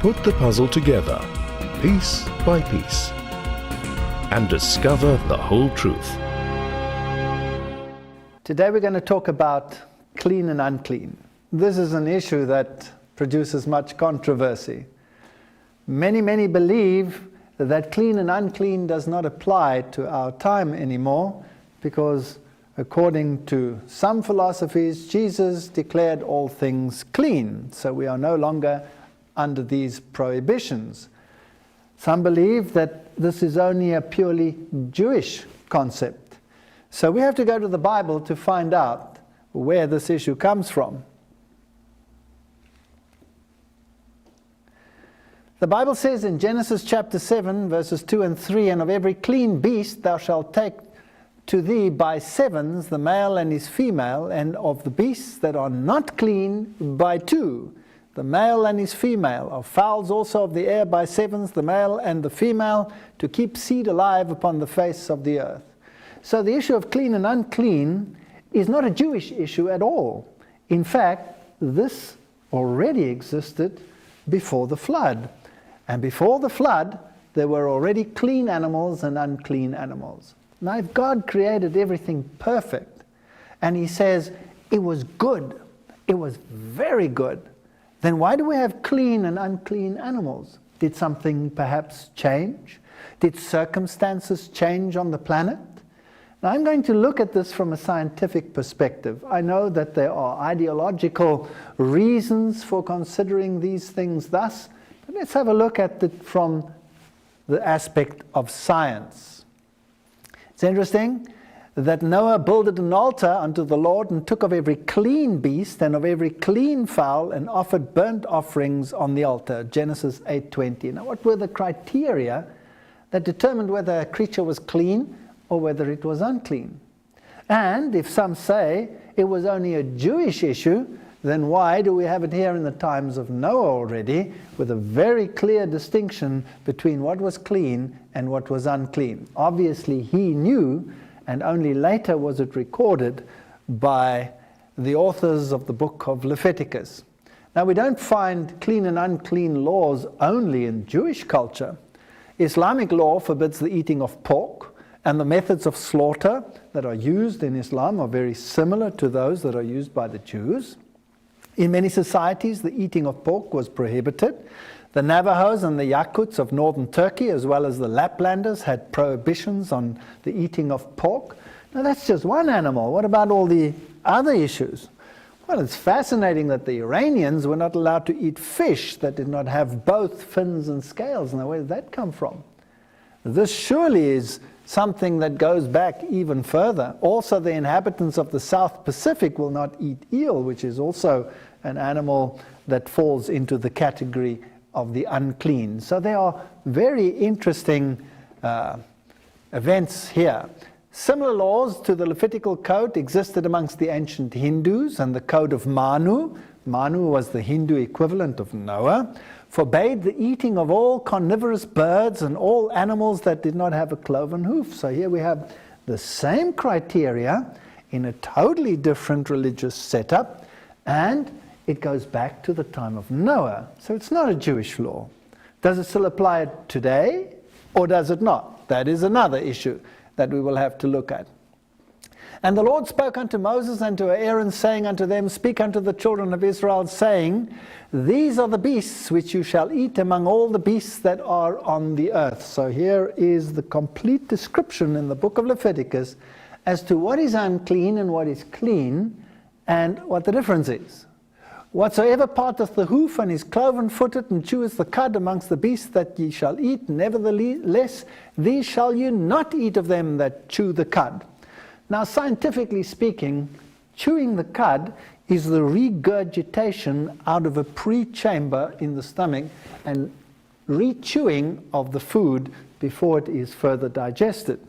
Put the puzzle together, piece by piece, and discover the whole truth. Today we're going to talk about clean and unclean. This is an issue that produces much controversy. Many believe that clean and unclean does not apply to our time anymore because, according to some philosophies, Jesus declared all things clean, so we are no longer under these prohibitions. Some believe that this is only a purely Jewish concept. So we have to go to the Bible to find out where this issue comes from. The Bible says in Genesis chapter 7, verses 2 and 3, "And of every clean beast thou shalt take to thee by sevens the male and his female, and of the beasts that are not clean by two, the male and his female, of fowls also of the air by sevens, the male and the female, to keep seed alive upon the face of the earth." So the issue of clean and unclean is not a Jewish issue at all. In fact, this already existed before the flood. And before the flood, there were already clean animals and unclean animals. Now, if God created everything perfect, and He says it was good, it was very good, then why do we have clean and unclean animals? Did something perhaps change? Did circumstances change on the planet? Now, I'm going to look at this from a scientific perspective. I know that there are ideological reasons for considering these things thus, but let's have a look at it from the aspect of science. It's interesting that Noah builded an altar unto the Lord and took of every clean beast and of every clean fowl and offered burnt offerings on the altar. Genesis 8:20. Now, what were the criteria that determined whether a creature was clean or whether it was unclean? And if some say it was only a Jewish issue, then why do we have it here in the times of Noah already, with a very clear distinction between what was clean and what was unclean? Obviously he knew, and only later was it recorded by the authors of the book of Leviticus. Now, we don't find clean and unclean laws only in Jewish culture. Islamic law forbids the eating of pork, and the methods of slaughter that are used in Islam are very similar to those that are used by the Jews. In many societies, the eating of pork was prohibited. The Navajos and the Yakuts of northern Turkey, as well as the Laplanders, had prohibitions on the eating of pork. Now, that's just one animal. What about all the other issues? Well, it's fascinating that the Iranians were not allowed to eat fish that did not have both fins and scales. Now, where did that come from? This surely is something that goes back even further. Also, the inhabitants of the South Pacific will not eat eel, which is also an animal that falls into the category of the unclean. So there are very interesting events here. Similar laws to the Levitical code existed amongst the ancient Hindus, and the code of Manu, Manu was the Hindu equivalent of Noah, forbade the eating of all carnivorous birds and all animals that did not have a cloven hoof. So here we have the same criteria in a totally different religious setup, and it goes back to the time of Noah. So it's not a Jewish law. Does it still apply today, or does it not? That is another issue that we will have to look at. "And the Lord spoke unto Moses and to Aaron, saying unto them, Speak unto the children of Israel, saying, These are the beasts which you shall eat among all the beasts that are on the earth." So here is the complete description in the book of Leviticus as to what is unclean and what is clean, and what the difference is. "Whatsoever parteth the hoof and is cloven-footed and cheweth the cud amongst the beasts that ye shall eat, nevertheless these shall you not eat of them that chew the cud." Now, scientifically speaking, chewing the cud is the regurgitation out of a pre-chamber in the stomach and re-chewing of the food before it is further digested.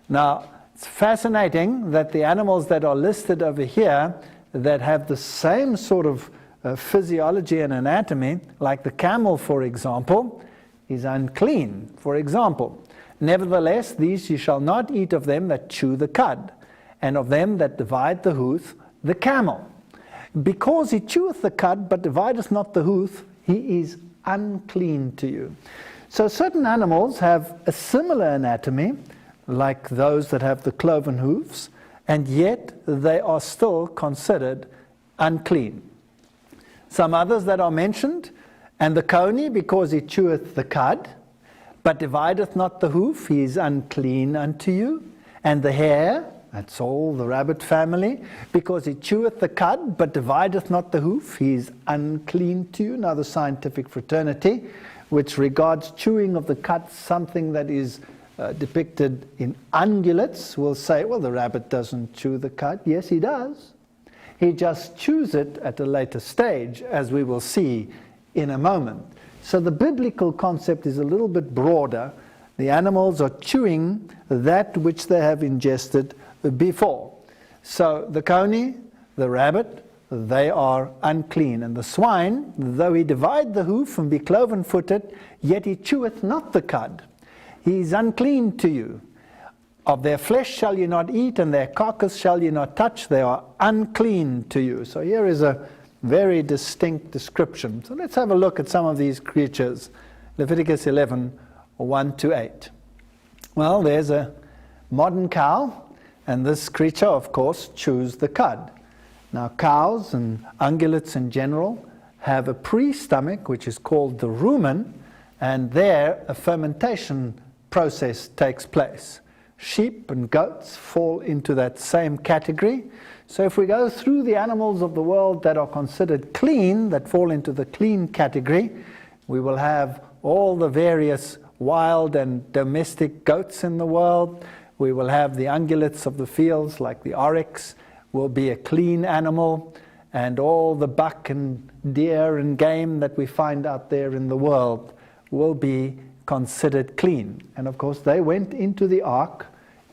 Now, it's fascinating that the animals that are listed over here that have the same sort of physiology and anatomy, like the camel, for example, is unclean, for example. "Nevertheless, these ye shall not eat of them that chew the cud, and of them that divide the hoof, the camel. Because he cheweth the cud, but divideth not the hoof, he is unclean to you. So certain animals have a similar anatomy, like those that have the cloven hoofs, and yet they are still considered unclean. Some others that are mentioned, and the coney, because he cheweth the cud, but divideth not the hoof, he is unclean unto you. And the hare, that's all the rabbit family, because he cheweth the cud, but divideth not the hoof, he is unclean to you. Now the scientific fraternity, which regards chewing of the cud something that is depicted in ungulates, will say, well, the rabbit doesn't chew the cud. Yes, he does. He just chews it at a later stage, as we will see in a moment. So the biblical concept is a little bit broader. The animals are chewing that which they have ingested before. So the coney, the rabbit, they are unclean. And the swine, though he divide the hoof and be cloven-footed, yet he cheweth not the cud. He is unclean to you. Of their flesh shall you not eat, and their carcass shall you not touch. They are unclean to you. So here is a very distinct description. So let's have a look at some of these creatures. Leviticus 11, 1-8. Well, there's a modern cow, and this creature, of course, chews the cud. Now, cows and ungulates in general have a pre-stomach, which is called the rumen, and there a fermentation process takes place. Sheep and goats fall into that same category. So if we go through the animals of the world that are considered clean, that fall into the clean category, we will have all the various wild and domestic goats in the world. We will have the ungulates of the fields, like the oryx, will be a clean animal, and all the buck and deer and game that we find out there in the world will be considered clean. And of course, they went into the ark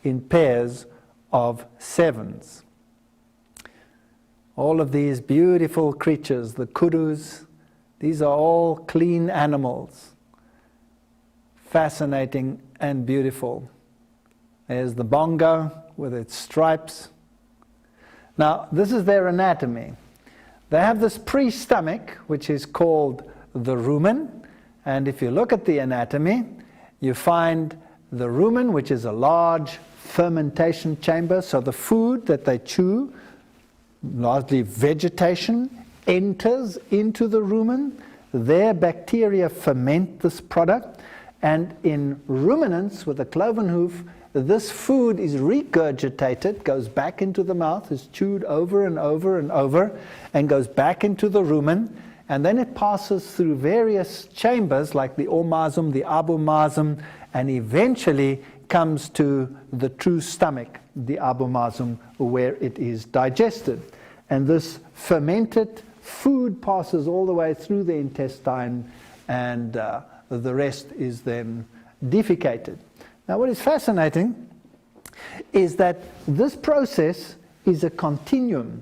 in pairs of 7s. All of these beautiful creatures, the kudus, these are all clean animals. Fascinating and beautiful. There's the bongo with its stripes. Now, this is their anatomy. They have this pre-stomach, which is called the rumen. And if you look at the anatomy, you find the rumen, which is a large fermentation chamber. So the food that they chew, largely vegetation, enters into the rumen. Their bacteria ferment this product. And in ruminants with a cloven hoof, this food is regurgitated, goes back into the mouth, is chewed over and over and over, and goes back into the rumen. And then it passes through various chambers like the omasum, the abomasum, and eventually comes to the true stomach, the abomasum, where it is digested. And this fermented food passes all the way through the intestine, and the rest is then defecated. Now, what is fascinating is that this process is a continuum,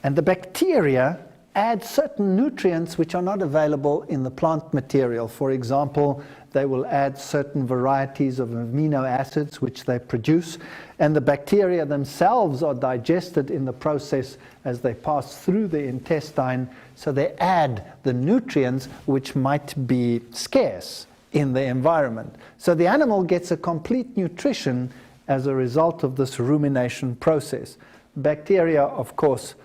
and the bacteria add certain nutrients which are not available in the plant material. For example, they will add certain varieties of amino acids which they produce, and the bacteria themselves are digested in the process as they pass through the intestine, so they add the nutrients which might be scarce in the environment. So the animal gets a complete nutrition as a result of this rumination process. Bacteria, of course,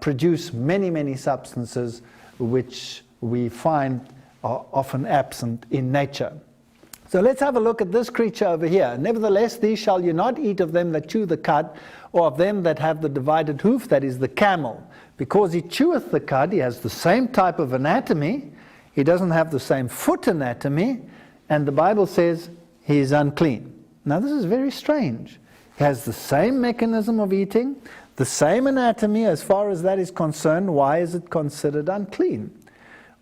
produce many, many substances which we find are often absent in nature. So let's have a look at this creature over here. Nevertheless, these shall you not eat of them that chew the cud, or of them that have the divided hoof, that is the camel. Because he cheweth the cud, he has the same type of anatomy, he doesn't have the same foot anatomy, and the Bible says he is unclean. Now this is very strange. He has the same mechanism of eating, the same anatomy as far as that is concerned. Why is it considered unclean?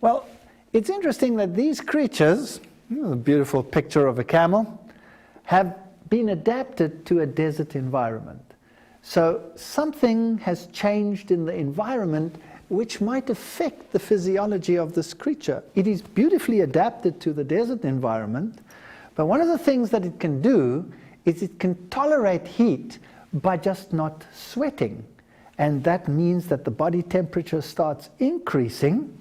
Well, it's interesting that these creatures, a beautiful picture of a camel, have been adapted to a desert environment. So something has changed in the environment which might affect the physiology of this creature. It is beautifully adapted to the desert environment, but one of the things that it can do is it can tolerate heat by just not sweating. And that means that the body temperature starts increasing,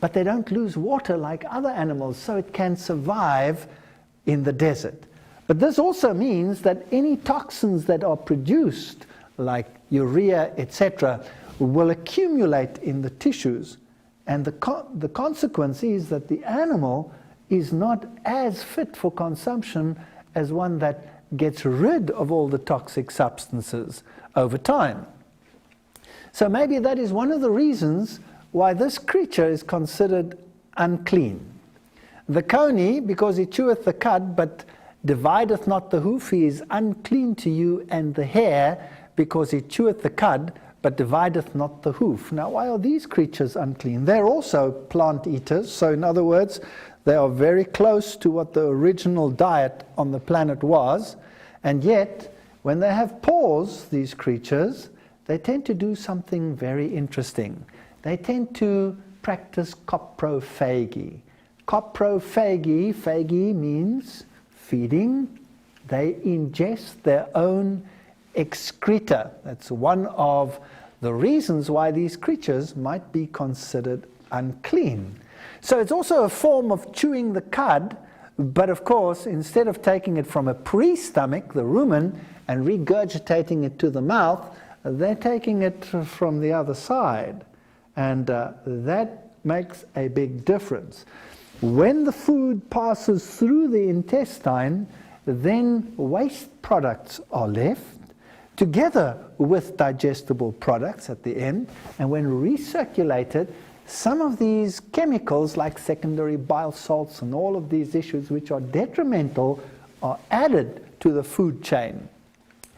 but they don't lose water like other animals, so it can survive in the desert. But this also means that any toxins that are produced, like urea, etc., will accumulate in the tissues. And the consequence is that the animal is not as fit for consumption as one that gets rid of all the toxic substances over time. So maybe that is one of the reasons why this creature is considered unclean. The coney, because he cheweth the cud, but divideth not the hoof, he is unclean to you, and the hare, because he cheweth the cud, but divideth not the hoof. Now, why are these creatures unclean? They're also plant eaters, so in other words, they are very close to what the original diet on the planet was, and yet, when they have paws, these creatures, they tend to do something very interesting. They tend to practice coprophagy. Coprophagy, phagy means feeding. They ingest their own excreta. That's one of the reasons why these creatures might be considered unclean. So it's also a form of chewing the cud, but of course, instead of taking it from a pre-stomach, the rumen, and regurgitating it to the mouth, they're taking it from the other side. And that makes a big difference. When the food passes through the intestine, then waste products are left, together with digestible products at the end, and when recirculated, some of these chemicals like secondary bile salts and all of these issues which are detrimental are added to the food chain.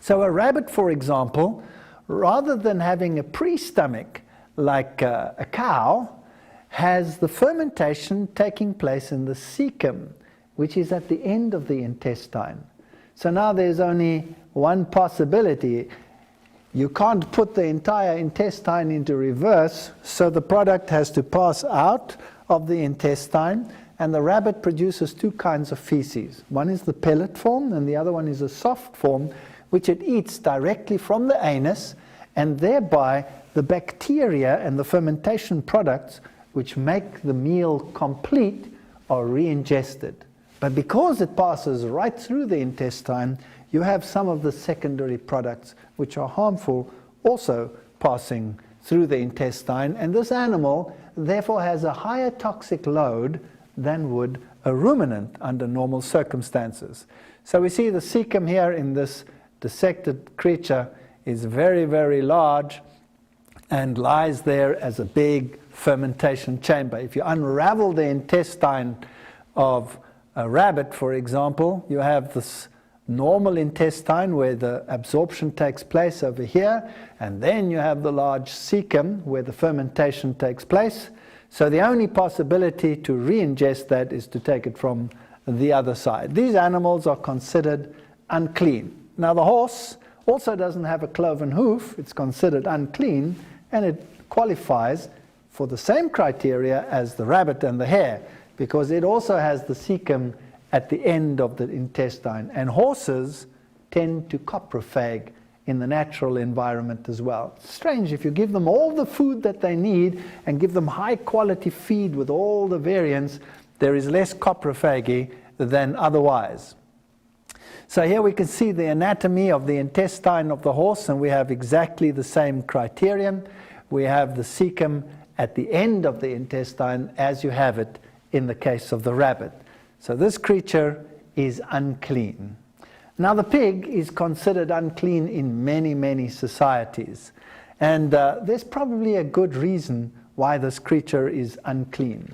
So a rabbit, for example, rather than having a pre-stomach like a cow, has the fermentation taking place in the cecum, which is at the end of the intestine. So now there's only one possibility. You can't put the entire intestine into reverse, so the product has to pass out of the intestine, and the rabbit produces two kinds of feces. One is the pellet form, and the other one is a soft form, which it eats directly from the anus, and thereby the bacteria and the fermentation products which make the meal complete are re-ingested. But because it passes right through the intestine, you have some of the secondary products which are harmful also passing through the intestine, and this animal therefore has a higher toxic load than would a ruminant under normal circumstances. So we see the cecum here in this dissected creature is very, very large and lies there as a big fermentation chamber. If you unravel the intestine of a rabbit, for example, you have this normal intestine where the absorption takes place over here, and then you have the large cecum where the fermentation takes place. So the only possibility to re-ingest that is to take it from the other side. These animals are considered unclean. Now the horse also doesn't have a cloven hoof. It's considered unclean, and it qualifies for the same criteria as the rabbit and the hare, because it also has the cecum at the end of the intestine. And horses tend to coprophage in the natural environment as well. It's strange, if you give them all the food that they need and give them high quality feed with all the variants, there is less coprophagy than otherwise. So here we can see the anatomy of the intestine of the horse, and we have exactly the same criterion. We have the cecum at the end of the intestine as you have it in the case of the rabbit. So this creature is unclean. Now the pig is considered unclean in many, many societies. And there's probably a good reason why this creature is unclean.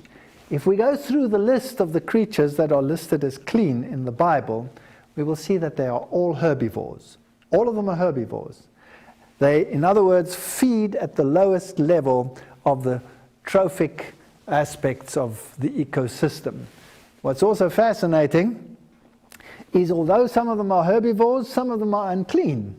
If we go through the list of the creatures that are listed as clean in the Bible, we will see that they are all herbivores. All of them are herbivores. They, in other words, feed at the lowest level of the trophic aspects of the ecosystem. What's also fascinating is although some of them are herbivores, some of them are unclean.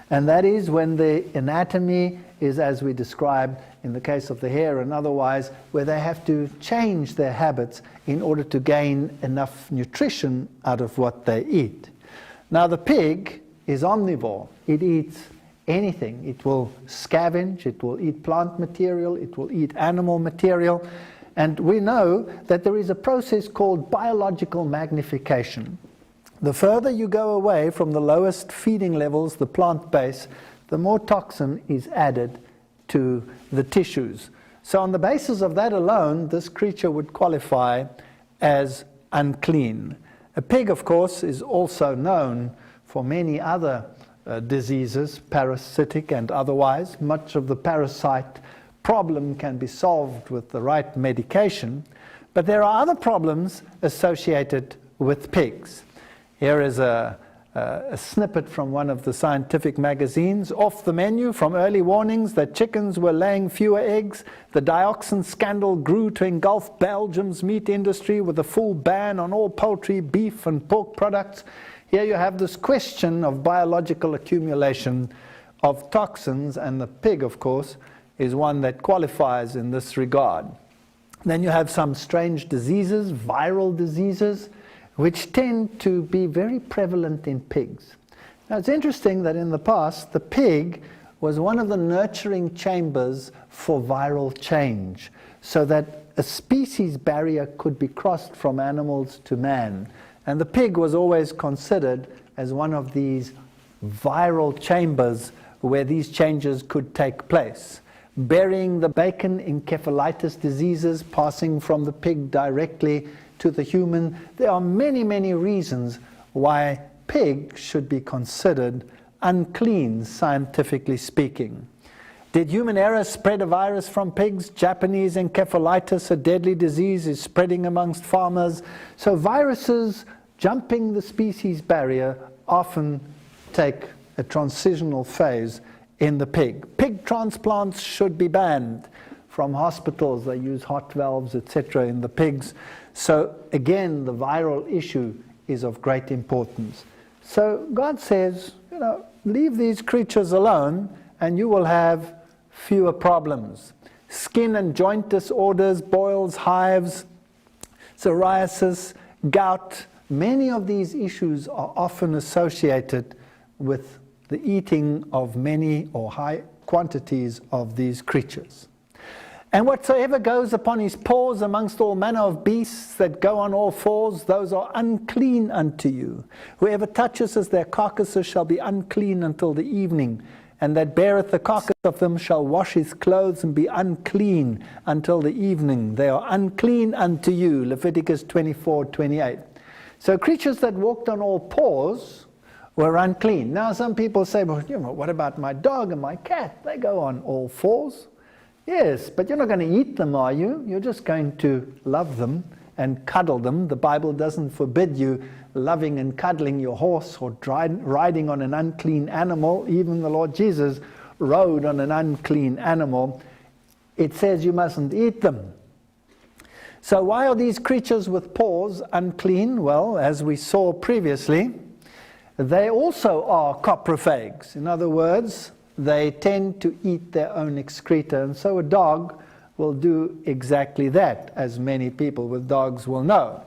And that is when the anatomy is as we described in the case of the hare and otherwise, where they have to change their habits in order to gain enough nutrition out of what they eat. Now the pig is omnivore. It eats anything. It will scavenge, it will eat plant material, it will eat animal material. And we know that there is a process called biological magnification. The further you go away from the lowest feeding levels, the plant base, the more toxin is added to the tissues. So on the basis of that alone, this creature would qualify as unclean. A pig, of course, is also known for many other diseases, parasitic and otherwise. Much of the parasite problem can be solved with the right medication, but there are other problems associated with pigs. Here is a snippet from one of the scientific magazines. Off the menu from early warnings that chickens were laying fewer eggs, the dioxin scandal grew to engulf Belgium's meat industry with a full ban on all poultry, beef and pork products. Here you have this question of biological accumulation of toxins, and the pig, of course, is one that qualifies in this regard. Then you have some strange diseases, viral diseases, which tend to be very prevalent in pigs. Now it's interesting that in the past, the pig was one of the nurturing chambers for viral change, so that a species barrier could be crossed from animals to man. And the pig was always considered as one of these viral chambers where these changes could take place. Burying the bacon, encephalitis diseases passing from the pig directly to the human. There are many, many reasons why pig should be considered unclean, scientifically speaking. Did human error spread a virus from pigs? Japanese encephalitis, a deadly disease, is spreading amongst farmers. So viruses jumping the species barrier often take a transitional phase in the pig. Pig transplants should be banned from hospitals. They use heart valves, etc. in the pigs. So again, the viral issue is of great importance. So God says, leave these creatures alone and you will have fewer problems. Skin and joint disorders, boils, hives, psoriasis, gout, many of these issues are often associated with the eating of many or high quantities of these creatures. And whatsoever goes upon his paws amongst all manner of beasts that go on all fours, those are unclean unto you. Whoever touches their carcasses shall be unclean until the evening, and that beareth the carcass of them shall wash his clothes and be unclean until the evening. They are unclean unto you. Leviticus 24:28. So creatures that walked on all fours were unclean. Now some people say, well, what about my dog and my cat? They go on all fours. Yes, but you're not going to eat them, are you? You're just going to love them and cuddle them. The Bible doesn't forbid you loving and cuddling your horse or riding on an unclean animal. Even the Lord Jesus rode on an unclean animal. It says you mustn't eat them. So why are these creatures with paws unclean? Well, as we saw previously, they also are coprophages. In other words, they tend to eat their own excreta, and so a dog will do exactly that, as many people with dogs will know.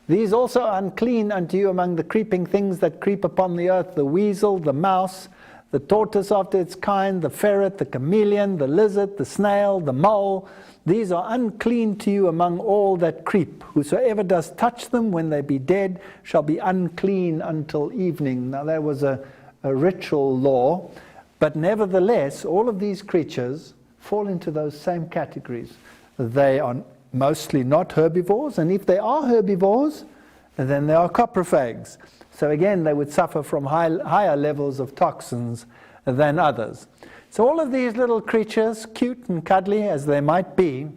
These also are unclean unto you among the creeping things that creep upon the earth, the weasel, the mouse, the tortoise after its kind, the ferret, the chameleon, the lizard, the snail, the mole. These are unclean to you among all that creep. Whosoever does touch them when they be dead shall be unclean until evening. Now that was a ritual law. But nevertheless, all of these creatures fall into those same categories. They are mostly not herbivores, and if they are herbivores, then they are coprophages. So again, they would suffer from higher levels of toxins than others. So all of these little creatures, cute and cuddly as they might be,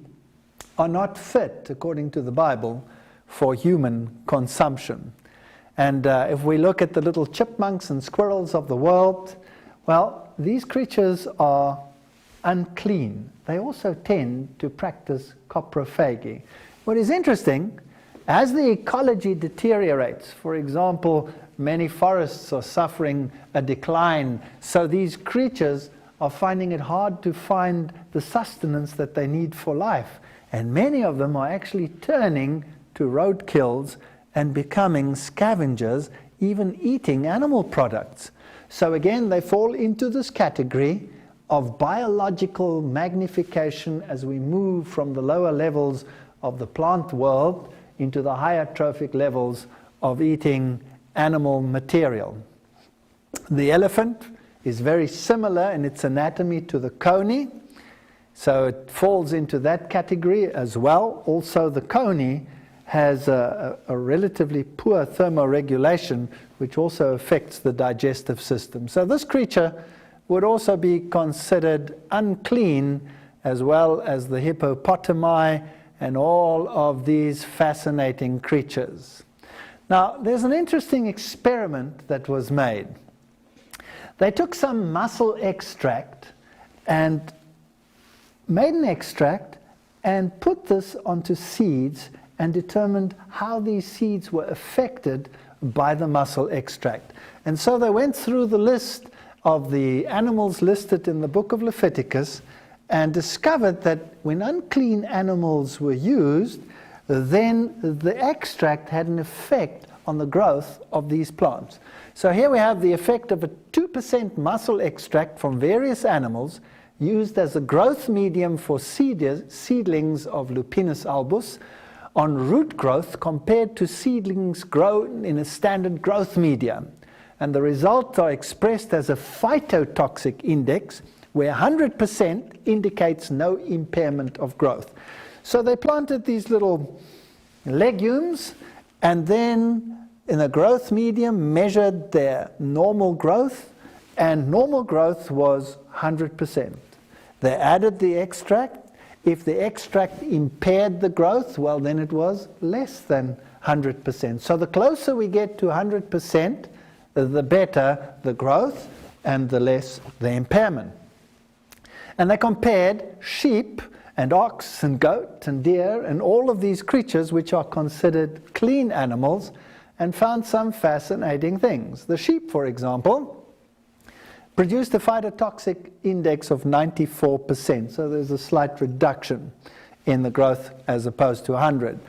are not fit, according to the Bible, for human consumption. And if we look at the little chipmunks and squirrels of the world, well, these creatures are unclean. They also tend to practice coprophagy. What is interesting, as the ecology deteriorates, for example, many forests are suffering a decline, so these creatures are finding it hard to find the sustenance that they need for life. And many of them are actually turning to roadkills and becoming scavengers, even eating animal products. So again, they fall into this category of biological magnification as we move from the lower levels of the plant world into the higher trophic levels of eating animal material. The elephant is very similar in its anatomy to the coney, so it falls into that category as well. Also, the coney has a relatively poor thermoregulation, which also affects the digestive system. So this creature would also be considered unclean, as well as the hippopotami and all of these fascinating creatures. Now, there's an interesting experiment that was made. They took some mussel extract and made an extract and put this onto seeds and determined how these seeds were affected by the mussel extract. And so they went through the list of the animals listed in the book of Leviticus and discovered that when unclean animals were used, then the extract had an effect on the growth of these plants. So here we have the effect of a 2% mussel extract from various animals used as a growth medium for seedlings of Lupinus albus on root growth compared to seedlings grown in a standard growth medium. And the results are expressed as a phytotoxic index, where 100% indicates no impairment of growth. So they planted these little legumes, and then in a growth medium measured their normal growth, and normal growth was 100%. They added the extract. If the extract impaired the growth, well, then it was less than 100%. So the closer we get to 100%, the better the growth and the less the impairment. And they compared sheep and ox and goat and deer and all of these creatures which are considered clean animals, and found some fascinating things. The sheep, for example, produced a phytotoxic index of 94%, so there's a slight reduction in the growth as opposed to 100.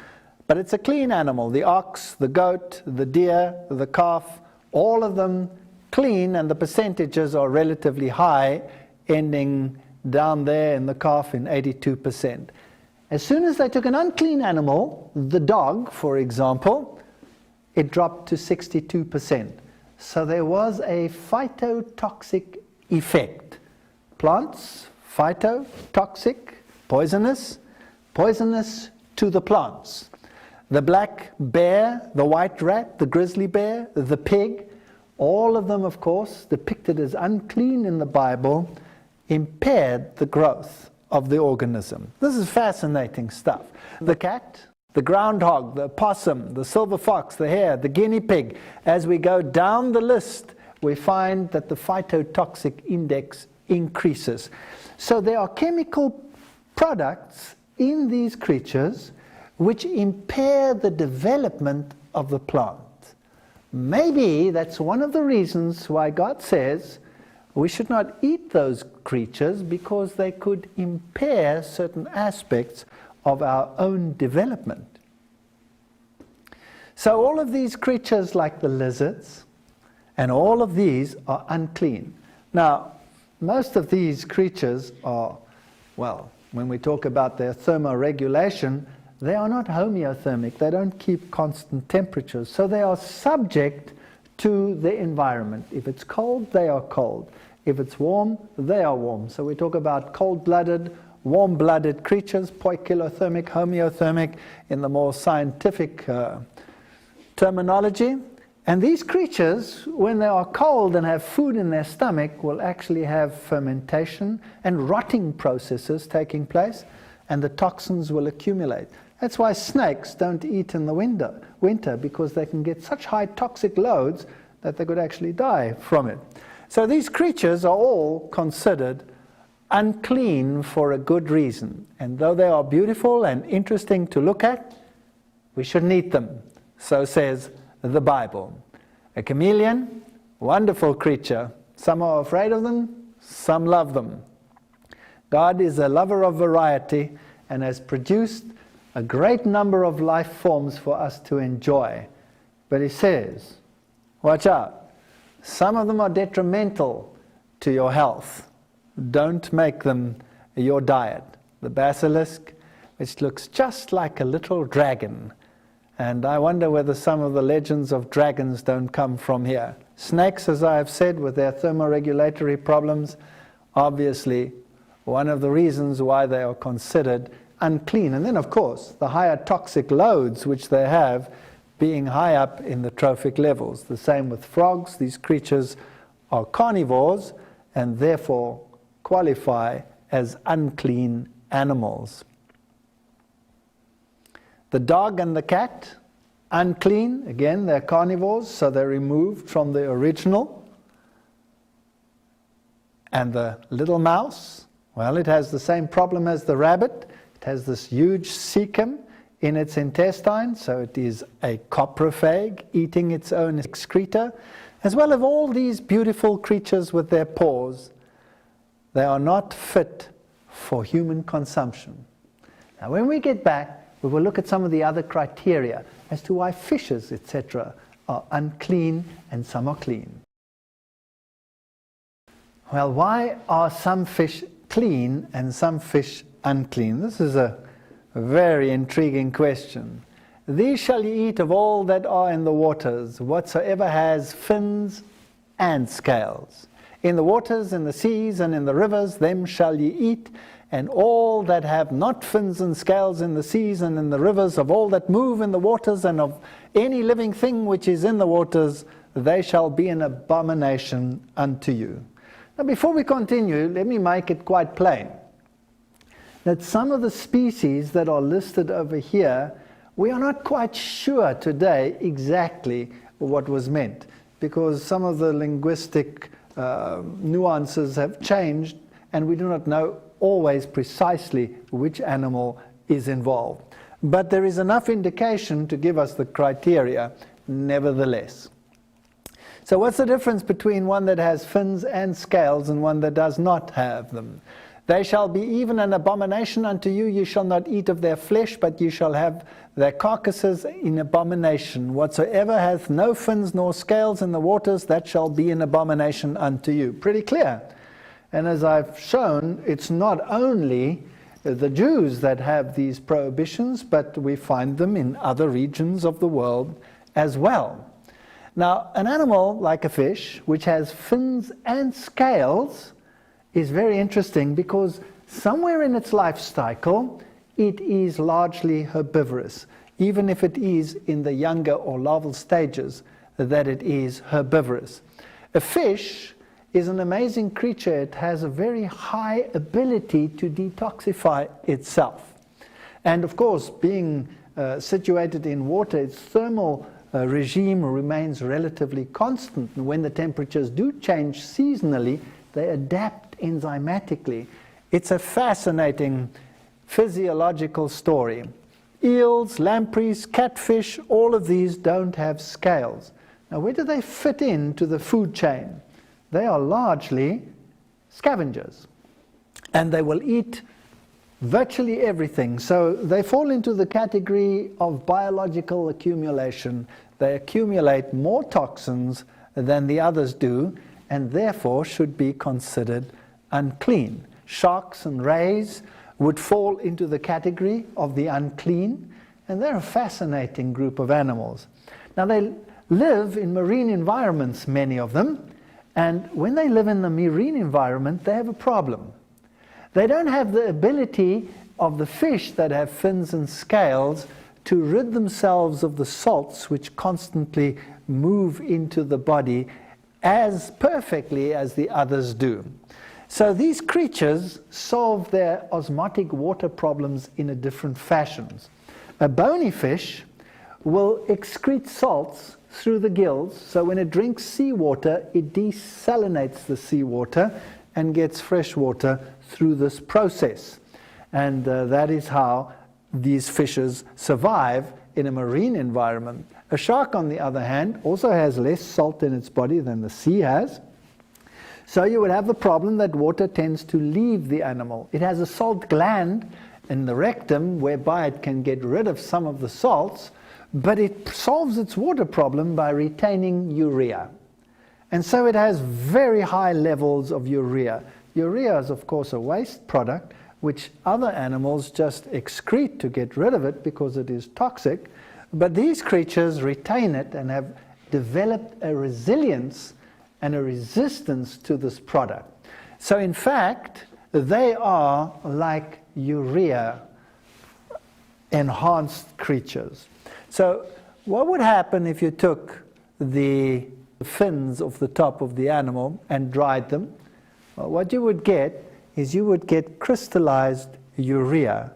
But it's a clean animal. The ox, the goat, the deer, the calf, all of them clean, and the percentages are relatively high, ending down there in the calf in 82%. As soon as they took an unclean animal, the dog, for example, it dropped to 62%. So there was a phytotoxic effect. Plants, phytotoxic, poisonous, poisonous to the plants. The black bear, the white rat, the grizzly bear, the pig, all of them, of course, depicted as unclean in the Bible, impaired the growth of the organism. This is fascinating stuff. The cat, the groundhog, the opossum, the silver fox, the hare, the guinea pig. As we go down the list, we find that the phytotoxic index increases. So there are chemical products in these creatures which impair the development of the plant. Maybe that's one of the reasons why God says we should not eat those creatures, because they could impair certain aspects of our own development. So all of these creatures, like the lizards, and all of these are unclean. Now, most of these creatures are, well, when we talk about their thermoregulation, they are not homeothermic. They don't keep constant temperatures. So they are subject to the environment. If it's cold, they are cold. If it's warm, they are warm. So we talk about cold-blooded, warm-blooded creatures, poikilothermic, homeothermic, in the more scientific terminology. And these creatures, when they are cold and have food in their stomach, will actually have fermentation and rotting processes taking place, and the toxins will accumulate. That's why snakes don't eat in the winter, because they can get such high toxic loads that they could actually die from it. So these creatures are all considered unclean for a good reason. And though they are beautiful and interesting to look at, we shouldn't eat them. So says the Bible. A chameleon, wonderful creature. Some are afraid of them, some love them. God is a lover of variety and has produced a great number of life forms for us to enjoy. But he says, watch out. Some of them are detrimental to your health. Don't make them your diet. The basilisk, which looks just like a little dragon. And I wonder whether some of the legends of dragons don't come from here. Snakes, as I have said, with their thermoregulatory problems, obviously one of the reasons why they are considered unclean. And then, of course, the higher toxic loads which they have being high up in the trophic levels. The same with frogs. These creatures are carnivores and therefore qualify as unclean animals. The dog and the cat, unclean. Again, they're carnivores, so they're removed from the original. And the little mouse, well, it has the same problem as the rabbit. It has this huge cecum in its intestine, so it is a coprophage, eating its own excreta, as well as all these beautiful creatures with their paws. They are not fit for human consumption. Now, when we get back, we will look at some of the other criteria as to why fishes, etc., are unclean and some are clean. Well, why are some fish clean and some fish unclean? This is a very intriguing question. These shall ye eat of all that are in the waters, whatsoever has fins and scales. In the waters, in the seas, and in the rivers, them shall ye eat, and all that have not fins and scales in the seas and in the rivers, of all that move in the waters, and of any living thing which is in the waters, they shall be an abomination unto you. Now, before we continue, let me make it quite plain that some of the species that are listed over here, we are not quite sure today exactly what was meant, because some of the linguistic nuances have changed, and we do not know always precisely which animal is involved. But there is enough indication to give us the criteria nevertheless. So what's the difference between one that has fins and scales and one that does not have them? They shall be even an abomination unto you. You shall not eat of their flesh, but you shall have their carcasses in abomination. Whatsoever hath no fins nor scales in the waters, that shall be an abomination unto you. Pretty clear. And as I've shown, it's not only the Jews that have these prohibitions, but we find them in other regions of the world as well. Now, an animal like a fish, which has fins and scales, is very interesting because somewhere in its life cycle, it is largely herbivorous, even if it is in the younger or larval stages that it is herbivorous. A fish is an amazing creature. It has a very high ability to detoxify itself. And of course, being situated in water, its thermal regime remains relatively constant. And when the temperatures do change seasonally, they adapt enzymatically. It's a fascinating physiological story. Eels, lampreys, catfish, all of these don't have scales. Now, where do they fit into the food chain? They are largely scavengers, and they will eat virtually everything. So they fall into the category of biological accumulation. They accumulate more toxins than the others do, and therefore should be considered unclean. Sharks and rays would fall into the category of the unclean, and they're a fascinating group of animals. Now, they live in marine environments, many of them, and when they live in the marine environment, they have a problem. They don't have the ability of the fish that have fins and scales to rid themselves of the salts which constantly move into the body as perfectly as the others do. So these creatures solve their osmotic water problems in a different fashions. A bony fish will excrete salts through the gills, so when it drinks seawater, it desalinates the seawater and gets fresh water through this process. And that is how these fishes survive in a marine environment. A shark, on the other hand, also has less salt in its body than the sea has. So you would have the problem that water tends to leave the animal. It has a salt gland in the rectum whereby it can get rid of some of the salts, but it solves its water problem by retaining urea. And so it has very high levels of urea. Urea is, of course, a waste product which other animals just excrete to get rid of it because it is toxic. But these creatures retain it and have developed a resilience and a resistance to this product. So in fact, they are like urea enhanced creatures. So what would happen if you took the fins off the top of the animal and dried them? Well, what you would get is you would get crystallized urea.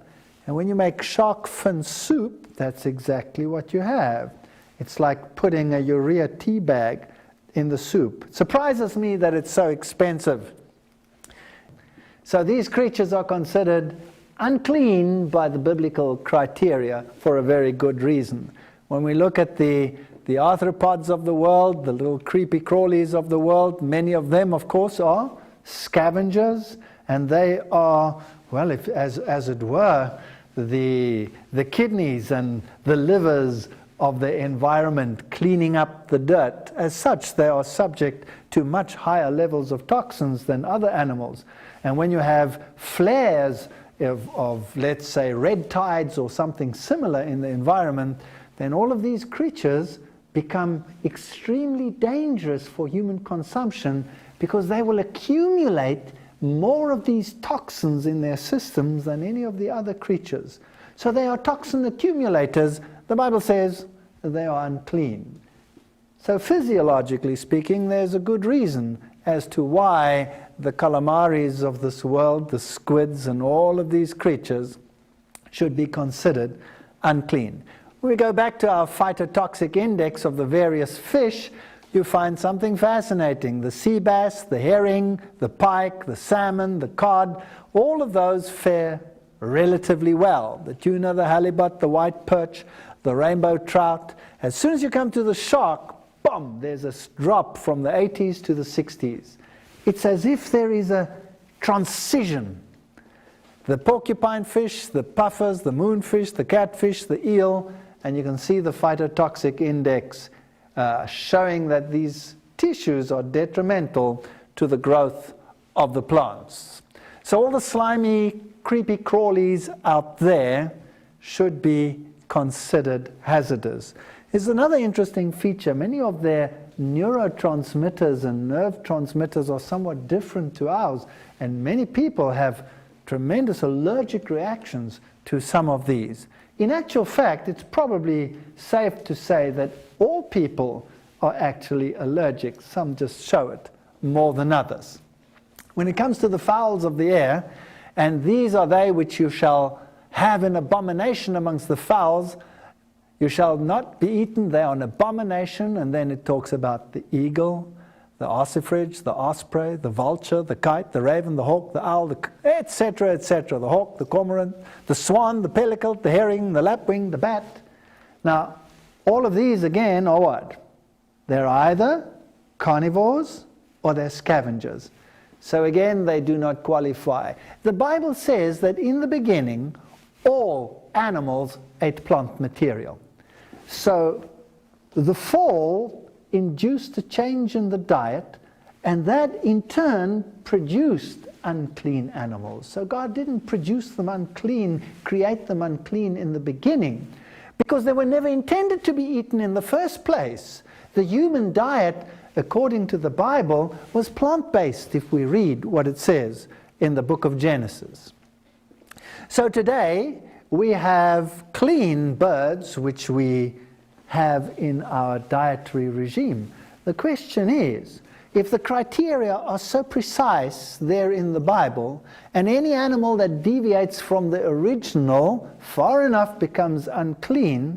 And when you make shark fin soup, that's exactly what you have. It's like putting a urea tea bag in the soup. It surprises me that it's so expensive. So these creatures are considered unclean by the biblical criteria for a very good reason. When we look at the arthropods of the world, the little creepy crawlies of the world, many of them, of course, are scavengers, and they are, well, as it were, the kidneys and the livers of the environment, cleaning up the dirt. As such, they are subject to much higher levels of toxins than other animals. And when you have flares of, let's say, red tides or something similar in the environment, then all of these creatures become extremely dangerous for human consumption, because they will accumulate more of these toxins in their systems than any of the other creatures. So they are toxin accumulators. The Bible says they are unclean. So physiologically speaking, there's a good reason as to why the calamaris of this world, the squids and all of these creatures, should be considered unclean. When we go back to our phytotoxic index of the various fish, you find something fascinating. The sea bass, the herring, the pike, the salmon, the cod, all of those fare relatively well. The tuna, the halibut, the white perch, the rainbow trout. As soon as you come to the shark, boom, there's a drop from the 80s to the 60s. It's as if there is a transition. The porcupine fish, the puffers, the moonfish, the catfish, the eel, and you can see the phytotoxic index showing that these tissues are detrimental to the growth of the plants. So all the slimy, creepy crawlies out there should be considered hazardous. There's another interesting feature. Many of their neurotransmitters and nerve transmitters are somewhat different to ours, and many people have tremendous allergic reactions to some of these. In actual fact, it's probably safe to say that all people are actually allergic. Some just show it more than others. When it comes to the fowls of the air, and these are they which you shall have an abomination amongst the fowls, you shall not be eaten, they are an abomination. And then it talks about the eagle, the ossifrage, the osprey, the vulture, the kite, the raven, the hawk, the owl, etc., etc. The hawk, the cormorant, the swan, the pellicle, the herring, the lapwing, the bat. Now, all of these again are what? They're either carnivores or they're scavengers. So again, they do not qualify. The Bible says that in the beginning, all animals ate plant material. So the fall induced a change in the diet, and that in turn produced unclean animals. So God didn't produce them unclean, create them unclean in the beginning, because they were never intended to be eaten in the first place. The human diet, according to the Bible, was plant-based, if we read what it says in the book of Genesis. So today we have clean birds which we have in our dietary regime. The question is, if the criteria are so precise there in the Bible, and any animal that deviates from the original far enough becomes unclean,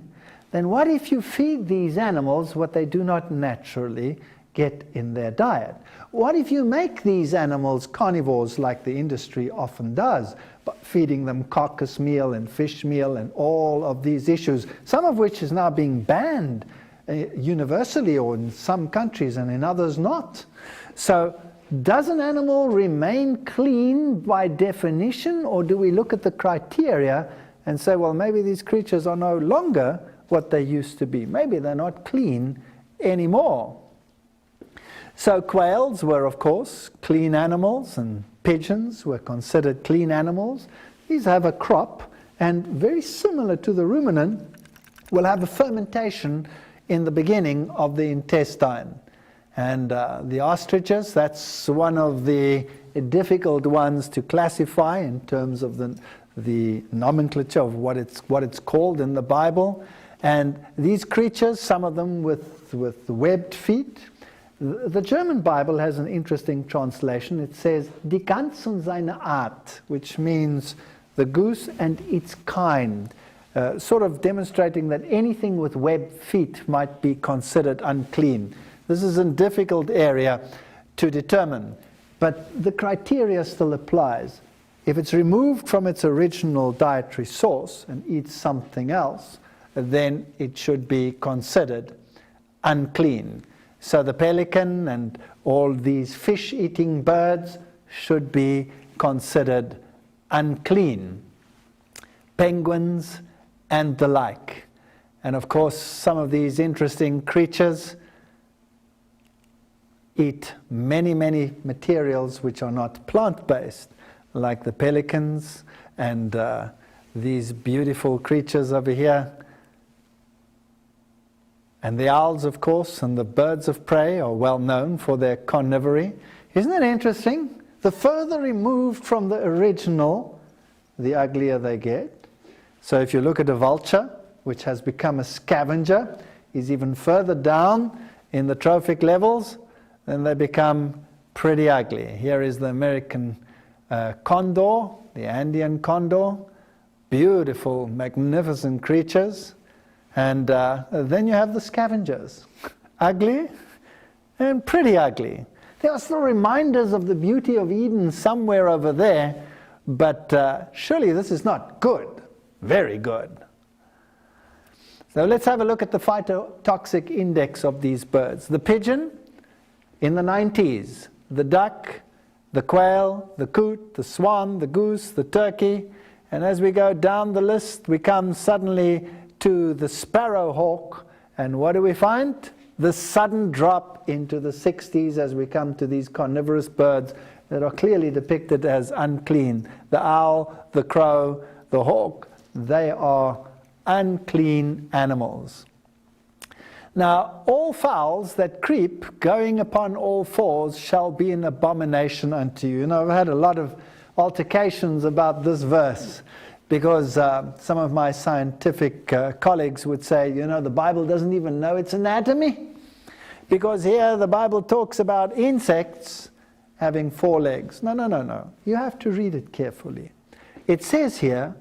then what if you feed these animals what they do not naturally get in their diet? What if you make these animals carnivores like the industry often does, but feeding them carcass meal and fish meal and all of these issues, some of which is now being banned universally, or in some countries and in others not. So does an animal remain clean by definition, or do we look at the criteria and say, well, maybe these creatures are no longer what they used to be. Maybe they're not clean anymore. So quails were, of course, clean animals, and pigeons were considered clean animals. These have a crop, and very similar to the ruminant, will have a fermentation in the beginning of the intestine. And the ostriches, that's one of the difficult ones to classify in terms of the nomenclature of what it's called in the Bible. And these creatures, some of them with webbed feet. The German Bible has an interesting translation. It says, Die Gans und seine Art, which means the goose and its kind, sort of demonstrating that anything with webbed feet might be considered unclean. This is a difficult area to determine, but the criteria still applies. If it's removed from its original dietary source and eats something else, then it should be considered unclean. So the pelican and all these fish-eating birds should be considered unclean. Penguins and the like. And of course, some of these interesting creatures eat many, many materials which are not plant-based, like the pelicans and these beautiful creatures over here. And the owls, of course, and the birds of prey are well known for their carnivory. Isn't it interesting? The further removed from the original, the uglier they get. So if you look at a vulture, which has become a scavenger, is even further down in the trophic levels, then they become pretty ugly. Here is the American condor, the Andean condor. Beautiful, magnificent creatures. And then you have the scavengers. Ugly and pretty ugly. There are still reminders of the beauty of Eden somewhere over there, but surely this is not good. Very good. So let's have a look at the phytotoxic index of these birds. The pigeon in the 90s, the duck, the quail, the coot, the swan, the goose, the turkey, and as we go down the list, we come suddenly to the sparrowhawk, and what do we find? The sudden drop into the 60s as we come to these carnivorous birds that are clearly depicted as unclean. The owl, the crow, the hawk, they are unclean animals. Now, all fowls that creep, going upon all fours, shall be an abomination unto you. You know, I've had a lot of altercations about this verse, because some of my scientific colleagues would say, you know, the Bible doesn't even know its anatomy, because here the Bible talks about insects having 4 legs. No, no, no, no. You have to read it carefully. It says here,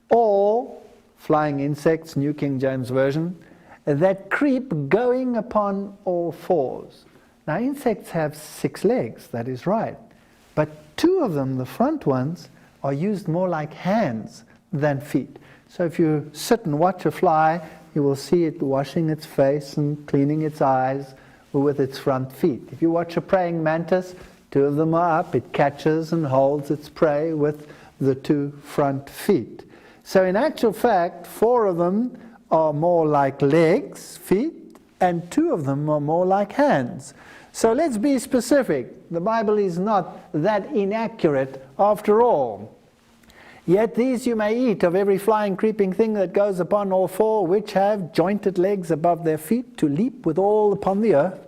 all flying insects, New King James Version, that creep going upon all fours. Now, insects have 6 legs, that is right. But 2 of them, the front ones, are used more like hands than feet. So if you sit and watch a fly, you will see it washing its face and cleaning its eyes with its front feet. If you watch a praying mantis, 2 of them are up. It catches and holds its prey with the 2 front feet. So in actual fact, 4 of them are more like legs, feet, and 2 of them are more like hands. So let's be specific. The Bible is not that inaccurate after all. Yet these you may eat of every flying, creeping thing that goes upon all 4, which have jointed legs above their feet to leap withal upon the earth.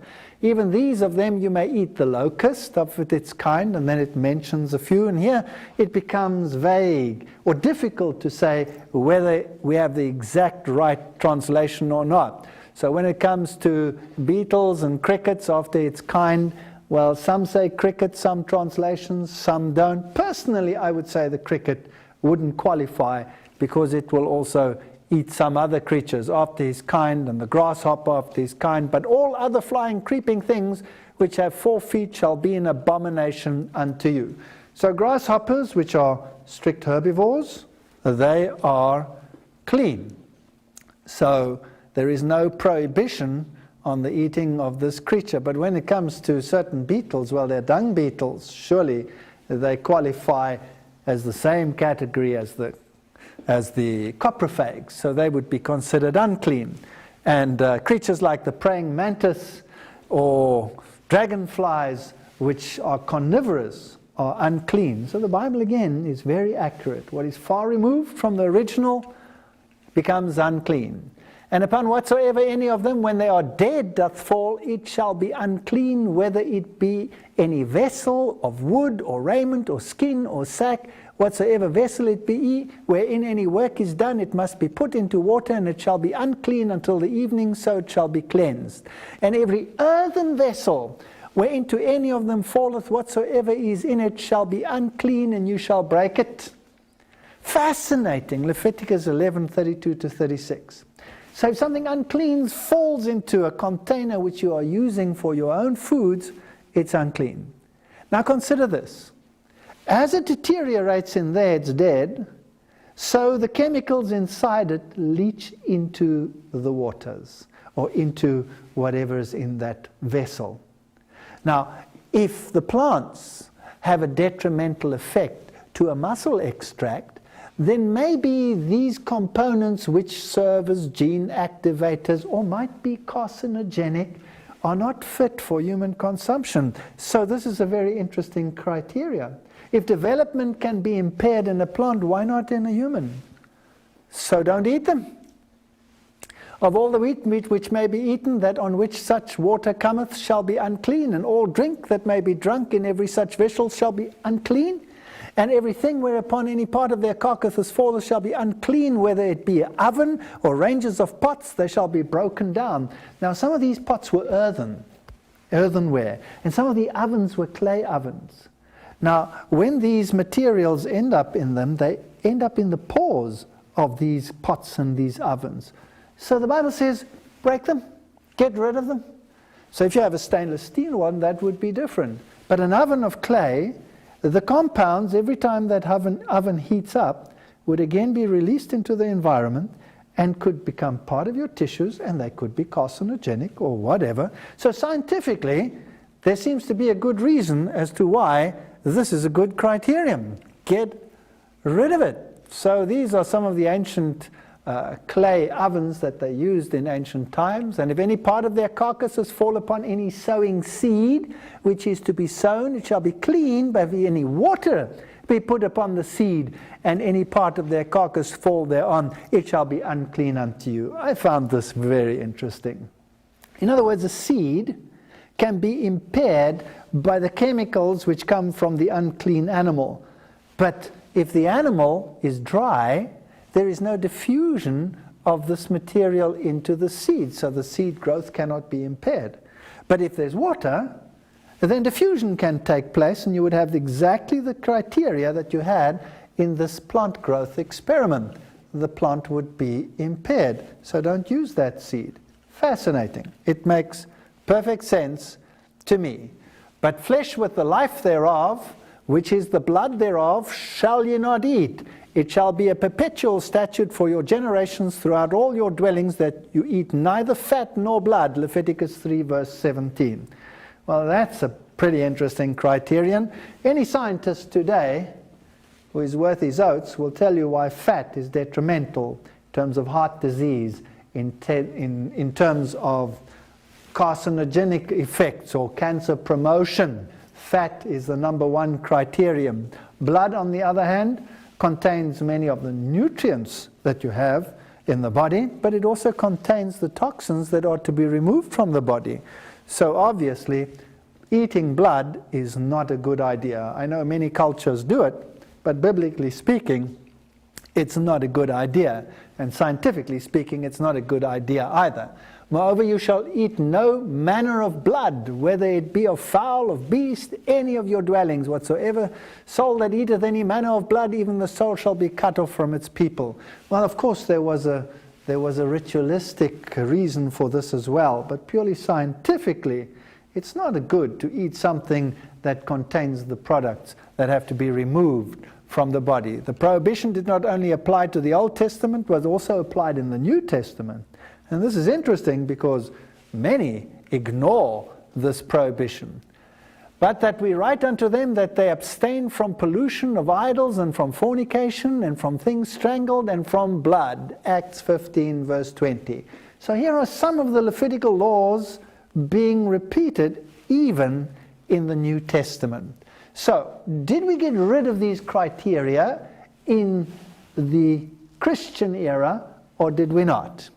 Even these of them you may eat, the locust of its kind, and then it mentions a few, and here it becomes vague or difficult to say whether we have the exact right translation or not. So when it comes to beetles and crickets after its kind, well, some say cricket, some translations, some don't. Personally, I would say the cricket wouldn't qualify, because it will also eat some other creatures after his kind, and the grasshopper after his kind. But all other flying, creeping things which have 4 feet shall be an abomination unto you. So grasshoppers, which are strict herbivores, they are clean. So there is no prohibition on the eating of this creature. But when it comes to certain beetles, well, they're dung beetles. Surely they qualify as the same category as the coprophages, so they would be considered unclean. And creatures like the praying mantis or Dragonflies, which are carnivorous, are unclean. So the Bible again is very accurate. What is far removed from the original becomes unclean. And upon whatsoever any of them, when they are dead, doth fall, it shall be unclean, whether it be any vessel of wood or raiment or skin or sack, whatsoever vessel it be, wherein any work is done, it must be put into water, and it shall be unclean until the evening, so it shall be cleansed. And every earthen vessel, whereinto any of them falleth, whatsoever is in it shall be unclean, and you shall break it. Fascinating. Leviticus 11:32-36. So if something unclean falls into a container which you are using for your own foods, it's unclean. Now consider this. As it deteriorates in there, it's dead, so the chemicals inside it leach into the waters or into whatever is in that vessel. Now, if the plants have a detrimental effect to a mussel extract, then maybe these components which serve as gene activators or might be carcinogenic are not fit for human consumption. So this is a very interesting criteria. If development can be impaired in a plant, why not in a human? So don't eat them. Of all the meat which may be eaten, that on which such water cometh shall be unclean, and all drink that may be drunk in every such vessel shall be unclean. And everything whereupon any part of their carcass is fallen shall be unclean, whether it be an oven or ranges of pots, they shall be broken down. Now some of these pots were earthenware, and some of the ovens were clay ovens. Now when these materials end up in them, they end up in the pores of these pots and these ovens. So the Bible says, break them, get rid of them. So if you have a stainless steel one, that would be different. But an oven of clay, the compounds, every time that oven heats up, would again be released into the environment and could become part of your tissues, and they could be carcinogenic or whatever. So scientifically, there seems to be a good reason as to why this is a good criterion. Get rid of it. So these are some of the ancient clay ovens that they used in ancient times. And if any part of their carcasses fall upon any sowing seed, which is to be sown, it shall be clean, but if any water be put upon the seed, and any part of their carcass fall thereon, it shall be unclean unto you. I found this very interesting. In other words, a seed can be impaired by the chemicals which come from the unclean animal. But if the animal is dry, there is no diffusion of this material into the seed, so the seed growth cannot be impaired. But if there's water, then diffusion can take place, and you would have exactly the criteria that you had in this plant growth experiment. The plant would be impaired, so don't use that seed. Fascinating. It makes perfect sense to me. But flesh with the life thereof, which is the blood thereof, shall ye not eat. It shall be a perpetual statute for your generations throughout all your dwellings, that you eat neither fat nor blood. Leviticus 3 verse 17. Well, that's a pretty interesting criterion. Any scientist today who is worth his oats will tell you why fat is detrimental in terms of heart disease, in terms of carcinogenic effects or cancer promotion. Fat is the number one criterion. Blood, on the other hand, contains many of the nutrients that you have in the body, but it also contains the toxins that are to be removed from the body. So obviously, eating blood is not a good idea. I know many cultures do it, but biblically speaking, it's not a good idea. And scientifically speaking, it's not a good idea either. Moreover, you shall eat no manner of blood, whether it be of fowl, of beast, any of your dwellings, whatsoever soul that eateth any manner of blood, even the soul shall be cut off from its people. Well, of course, there was a ritualistic reason for this as well, but purely scientifically, it's not good to eat something that contains the products that have to be removed from the body. The prohibition did not only apply to the Old Testament, but also applied in the New Testament. And this is interesting because many ignore this prohibition. But that we write unto them that they abstain from pollution of idols, and from fornication, and from things strangled, and from blood. Acts 15 verse 20. So here are some of the Levitical laws being repeated even in the New Testament. So, did we get rid of these criteria in the Christian era, or did we not?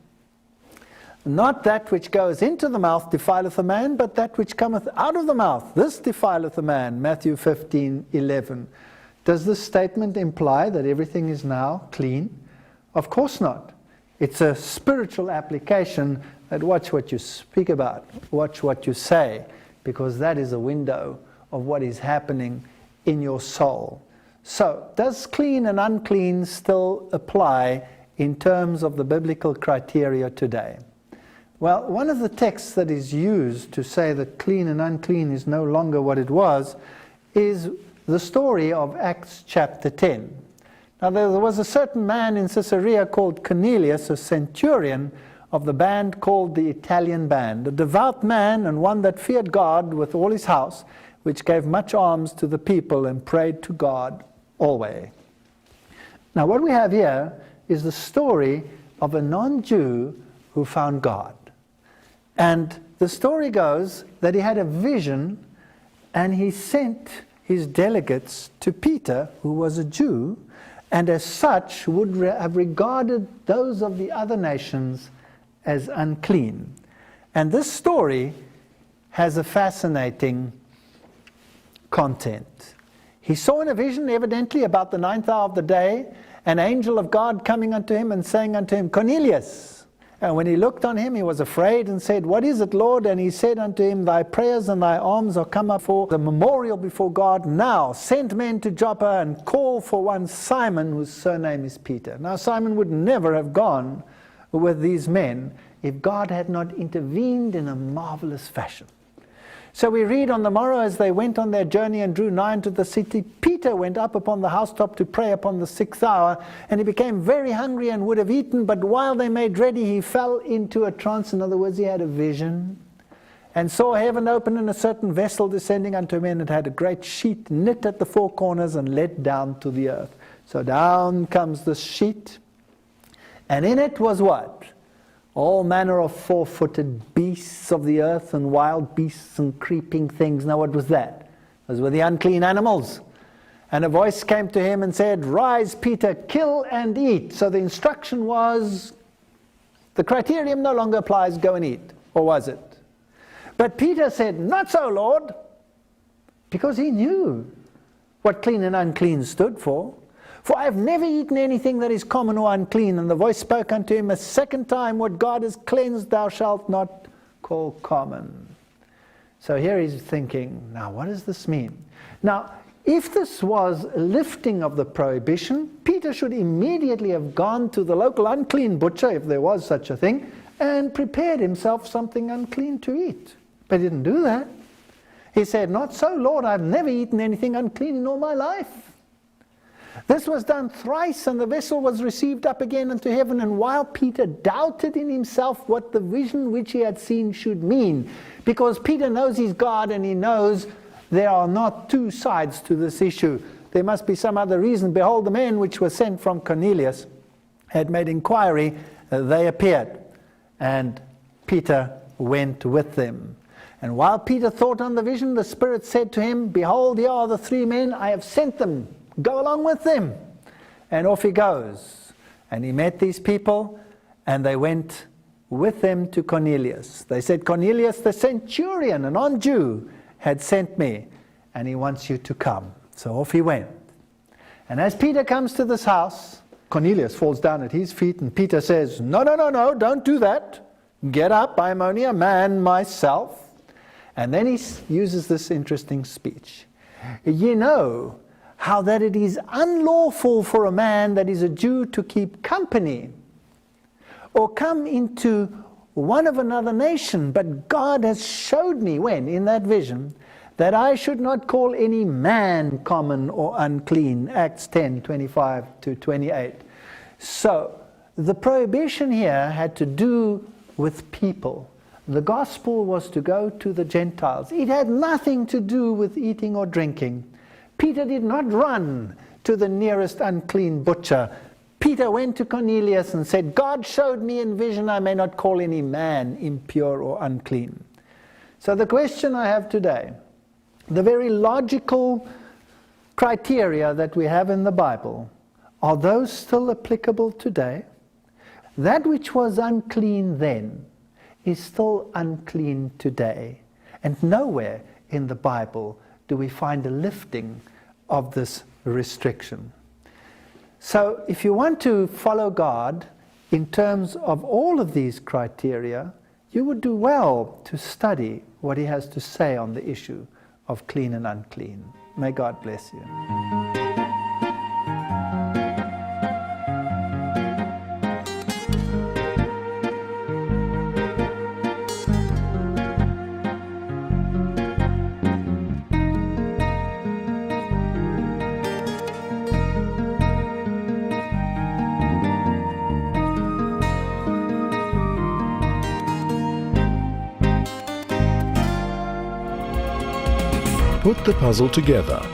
Not that which goes into the mouth defileth a man, but that which cometh out of the mouth, this defileth a man. Matthew 15:11. Does this statement imply that everything is now clean? Of course not. It's a spiritual application that watch what you speak about, watch what you say, because that is a window of what is happening in your soul. So, does clean and unclean still apply in terms of the biblical criteria today? Well, one of the texts that is used to say that clean and unclean is no longer what it was is the story of Acts chapter 10. Now, there was a certain man in Caesarea called Cornelius, a centurion of the band called the Italian Band, a devout man and one that feared God with all his house, which gave much alms to the people and prayed to God always. Now, what we have here is the story of a non-Jew who found God. And the story goes that he had a vision and he sent his delegates to Peter, who was a Jew, and as such would have regarded those of the other nations as unclean. And this story has a fascinating content. He saw in a vision, evidently about the 9th hour of the day, an angel of God coming unto him and saying unto him, Cornelius. And when he looked on him, he was afraid and said, What is it, Lord? And he said unto him, Thy prayers and thy alms are come up for the memorial before God. Now send men to Joppa and call for one Simon, whose surname is Peter. Now Simon would never have gone with these men if God had not intervened in a marvelous fashion. So we read, on the morrow as they went on their journey and drew nigh unto the city, Peter went up upon the housetop to pray upon the 6th hour, and he became very hungry and would have eaten, but while they made ready, he fell into a trance. In other words, he had a vision, and saw heaven open and a certain vessel descending unto him, and it had a great sheet knit at the four corners and let down to the earth. So down comes the sheet, and in it was what? All manner of four-footed beasts of the earth and wild beasts and creeping things. Now what was that? Those were the unclean animals. And a voice came to him and said, Rise, Peter, kill and eat. So the instruction was, the criterion no longer applies, go and eat. Or was it? But Peter said, Not so, Lord. Because he knew what clean and unclean stood for. For I have never eaten anything that is common or unclean. And the voice spoke unto him a second time, What God has cleansed thou shalt not call common. So here he's thinking, now what does this mean? Now, if this was a lifting of the prohibition, Peter should immediately have gone to the local unclean butcher, if there was such a thing, and prepared himself something unclean to eat. But he didn't do that. He said, Not so, Lord, I've never eaten anything unclean in all my life. This was done thrice, and the vessel was received up again into heaven. And while Peter doubted in himself what the vision which he had seen should mean, because Peter knows he's God and he knows there are not two sides to this issue. There must be some other reason. Behold, the men which were sent from Cornelius had made inquiry. They appeared, and Peter went with them. And while Peter thought on the vision, the Spirit said to him, Behold, here are the 3 men, I have sent them. Go along with them. And off he goes. And he met these people, and they went with them to Cornelius. They said, Cornelius the centurion, a non-Jew, had sent me, and he wants you to come. So off he went. And as Peter comes to this house, Cornelius falls down at his feet, and Peter says, No, don't do that. Get up, I'm only a man myself. And then he uses this interesting speech. Ye know how that it is unlawful for a man that is a Jew to keep company or come into one of another nation, but God has showed me, when? In that vision, that I should not call any man common or unclean. Acts 10:25-28. So, the prohibition here had to do with people. The gospel was to go to the Gentiles. It had nothing to do with eating or drinking. Peter did not run to the nearest unclean butcher. Peter went to Cornelius and said, God showed me in vision I may not call any man impure or unclean. So the question I have today, the very logical criteria that we have in the Bible, are those still applicable today? That which was unclean then is still unclean today. And nowhere in the Bible do we find a lifting of this restriction. So if you want to follow God in terms of all of these criteria, you would do well to study what he has to say on the issue of clean and unclean. May God bless you. Put the puzzle together,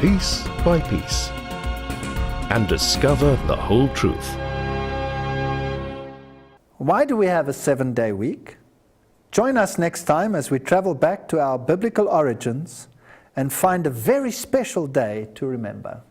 piece by piece, and discover the whole truth. Why do we have a 7-day week? Join us next time as we travel back to our biblical origins and find a very special day to remember.